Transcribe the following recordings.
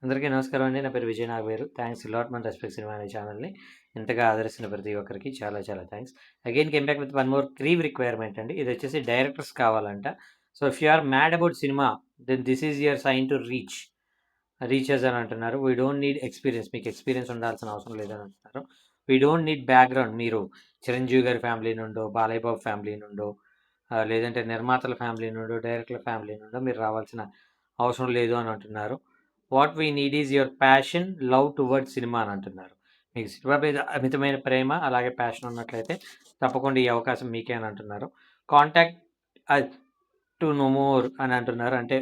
అందరికీ నమస్కారం అండి. నా పేరు Vijay Nagaveru. Thanks a lot మన రెస్పెక్ట్ సినిమా అనే ఛానల్‌ని ఇంతగా ఆదరిస్తున్న ప్రతి ఒక్కరికి చాలా చాలా thanks. Again came back with one more crew requirement అండి. ఇదొచ్చేసి డైరెక్టర్స్ కావాలంట. So, if you are mad about cinema then this is your sign to riches అని అంటున్నారు. We don't need experience. మీకు ఎక్స్‌పీరియన్స్ ఉండాల్సిన అవసరం లేదని అంటున్నారు. We don't need background. మీరు చిరంజీవి గారి ఫ్యామిలీ నుండో, బాలయ్య బాబు ఫ్యామిలీ నుండో లేదంటే నిర్మాతల ఫ్యామిలీ నుండో, డైరెక్టర్ల ఫ్యామిలీ నుండో మీరు రావాల్సిన అవసరం లేదు అని అంటున్నారు. What we need is your passion, love towards cinema అని అంటున్నారు. మీకు సినిమా మీద అమితమైన ప్రేమ, అలాగే ప్యాషన్ ఉన్నట్లయితే తప్పకుండా ఈ అవకాశం మీకే అని అంటున్నారు. కాంటాక్ట్ టు నో మోర్ అని అంటున్నారు. అంటే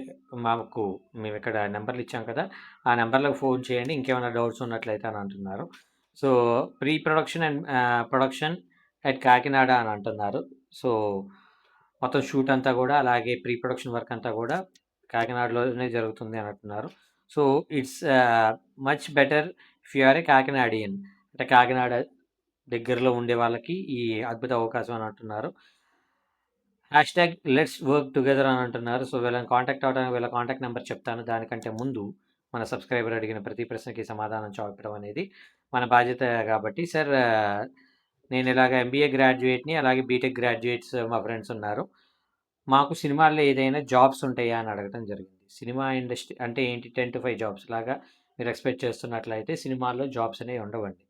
మేము ఇక్కడ నెంబర్లు ఇచ్చాం కదా, ఆ నెంబర్లకు ఫోన్ చేయండి ఇంకేమైనా డౌట్స్ ఉన్నట్లయితే అని అంటున్నారు. So, pre production and production at Kakinada అని అంటున్నారు. సో, మొత్తం షూట్ అంతా కూడా, అలాగే ప్రీ ప్రొడక్షన్ వర్క్ అంతా కూడా కాకినాడలోనే జరుగుతుంది అని అంటున్నారు. So, it's much better if you are a Kakinadian. అంటే కాకినాడ దగ్గరలో ఉండే వాళ్ళకి ఈ అద్భుత అవకాశం అని అంటున్నారు. హ్యాష్‌ట్యాగ్ లెట్స్ వర్క్ టుగెదర్ అని అంటున్నారు. సో, వీళ్ళని కాంటాక్ట్ అవ్వడానికి వీళ్ళ కాంటాక్ట్ నెంబర్ చెప్తాను. దానికంటే ముందు మన సబ్స్క్రైబర్ అడిగిన ప్రతి ప్రశ్నకి సమాధానం చెప్పడం అనేది మన బాధ్యత కాబట్టి, సార్ నేను ఇలాగ ఎంబీఏ గ్రాడ్యుయేట్‌ని, అలాగే బీటెక్ గ్రాడ్యుయేట్స్ మా ఫ్రెండ్స్ ఉన్నారు. మాకు సినిమాల్లో ఏదైనా జాబ్స్ ఉంటాయా అని అడగటం జరిగింది. సినిమా ఇండస్ట్రీ అంటే ఏంటి, 10-5 జాబ్స్ లాగా మీరు ఎక్స్‌పెక్ట్ చేస్తున్నట్లయితే సినిమాల్లో జాబ్స్ అనేవి ఉండవండి.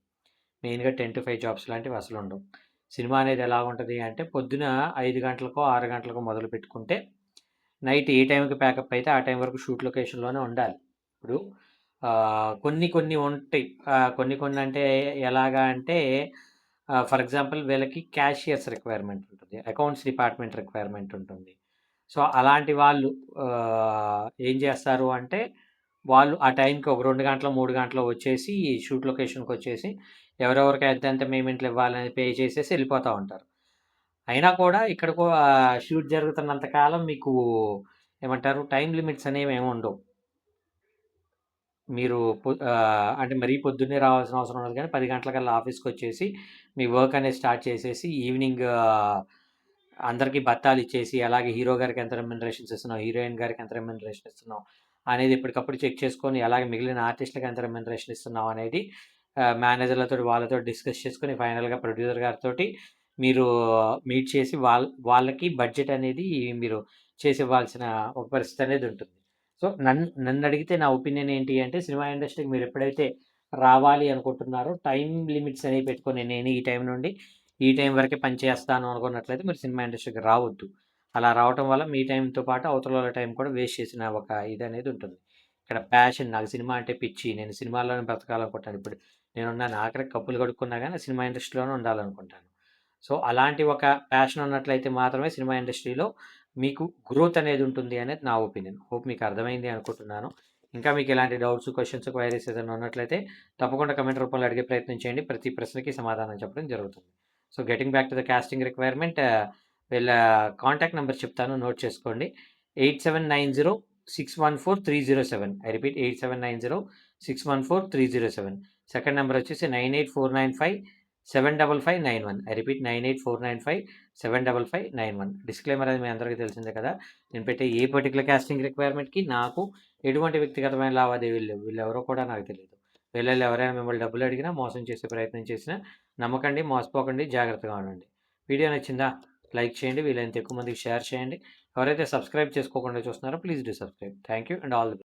మెయిన్‌గా 10-5 జాబ్స్ లాంటివి అసలు ఉండవు. సినిమా అనేది ఎలా ఉంటది అంటే, పొద్దున 5 గంటలకో, 6 గంటలకో మొదలుపెట్టుకుంటే నైట్ ఏ టైంకి ప్యాకప్ అయితే ఆ టైం వరకు షూట్ లొకేషన్‌లోనే ఉండాలి. ఇప్పుడు కొన్ని కొన్ని ఉంటాయి. కొన్ని కొన్ని అంటే ఎలాగా అంటే, ఫర్ ఎగ్జాంపుల్ వీళ్ళకి క్యాషియర్స్ రిక్వైర్మెంట్ ఉంటుంది. అకౌంట్స్ డిపార్ట్మెంట్ రిక్వైర్మెంట్ ఉంటుంది. సో, అలాంటి వాళ్ళు ఏం చేస్తారు అంటే, వాళ్ళు ఆ టైంకి ఒక 2 గంటలో, 3 గంటలో వచ్చేసి షూట్ లొకేషన్‌కొచ్చేసి ఎవరెవరికి ఎంతెంత పేమెంట్లు ఇవ్వాలని పే చేసేసి వెళ్ళిపోతా ఉంటారు. అయినా కూడా ఇక్కడ షూట్ జరుగుతున్నంత కాలం మీకు ఏమంటారు, టైమ్ లిమిట్స్ అనేవి ఏమి ఉండవు. మీరు అంటే మరీ పొద్దున్నే రావాల్సిన అవసరం ఉండదు కానీ 10 గంటలకల్లా ఆఫీస్‌కొచ్చేసి మీ వర్క్ అనేది స్టార్ట్ చేసేసి ఈవినింగ్ అందరికి బత్తాలిచ్చేసి, అలాగే హీరో గారికి ఎంత రెమ్యునరేషన్స్ ఇస్తున్నాం, హీరోయిన్ గారికి ఎంత రెమ్యునరేషన్ ఇస్తున్నాం అనేది ఎప్పటికప్పుడు చెక్ చేసుకొని, అలాగే మిగిలిన ఆర్టిస్ట్‌లకి ఎంత రెమ్యునరేషన్ ఇస్తున్నాం అనేది మేనేజర్‌లతోటి వాళ్ళతో డిస్కస్ చేసుకొని ఫైనల్‌గా ప్రొడ్యూసర్ గారితోటి మీరు మీట్ చేసి వాళ్ళకి బడ్జెట్ అనేది మీరు చేసివ్వాల్సిన ఒక పరిస్థితి అనేది ఉంటుంది. సో, నన్నడిగితే నా ఒపీనియన్ ఏంటి అంటే, సినిమా ఇండస్ట్రీకి మీరు ఎప్పుడైతే రావాలి అనుకుంటున్నారో టైమ్ లిమిట్స్ అనేవి పెట్టుకొని, నేను ఈ టైం నుండి ఈ టైం వరకే పని చేస్తాను అనుకున్నట్లయితే మీరు సినిమా ఇండస్ట్రీకి రావద్దు. అలా రావటం వల్ల మీ టైంతో పాటు అవతల వాళ్ళ టైం కూడా వేస్ట్ చేసిన ఒక ఇదనేది ఉంటుంది. ఇక్కడ ప్యాషన్, నాకు సినిమా అంటే పిచ్చి. నేను సినిమాల్లోనే బ్రతకాలనుకుంటాను. ఇప్పుడు నేనున్నాను, ఆఖరికి కప్పులు కడుక్కున్నా గానీ సినిమా ఇండస్ట్రీలోనే ఉండాలనుకుంటాను. సో, అలాంటి ఒక ప్యాషన్ ఉన్నట్లయితే మాత్రమే సినిమా ఇండస్ట్రీలో మీకు గ్రోత్ అనేది ఉంటుంది అనేది నా ఒపీనియన్. హోప్ మీకు అర్థమైంది అనుకుంటున్నాను. ఇంకా మీకు ఎలాంటి డౌట్స్, క్వెషన్స్, క్వైరీస్ ఏదైనా ఉన్నట్లయితే తప్పకుండా కామెంట్ రూపంలో అడిగే ప్రయత్నం చేయండి. ప్రతి ప్రశ్నకి సమాధానం చెప్పడం జరుగుతుంది. So, getting back to the casting requirement, వీళ్ళ కాంటాక్ట్ నెంబర్ చెప్తాను, నోట్ చేసుకోండి. 8790614307. I repeat 8790614307. సెకండ్ నెంబర్ వచ్చేసి 9849575591. I repeat 9849575591. డిస్క్లైమర్ అది మీ అందరికీ తెలిసిందే కదా. నేను పెట్టే ఏ పర్టికులర్ కాస్టింగ్ రిక్వైర్మెంట్‌కి నాకు ఎటువంటి వ్యక్తిగతమైన లావాదేవీలు లేవు. వీళ్ళెవరో కూడా నాకు తెలీదు. వీళ్ళలో ఎవరైనా మిమ్మల్ని డబ్బులు అడిగినా, మోసం చేసే ప్రయత్నం చేసినా నమ్మకండి, మోసపోకండి, జాగ్రత్తగా ఉండండి. వీడియో నచ్చిందా? లైక్ చేయండి. వీలైనంత ఎక్కువ మందికి షేర్ చేయండి. ఎవరైతే సబ్స్క్రైబ్ చేసుకోకుండా చూస్తున్నారో please do subscribe. Thank you and all the best.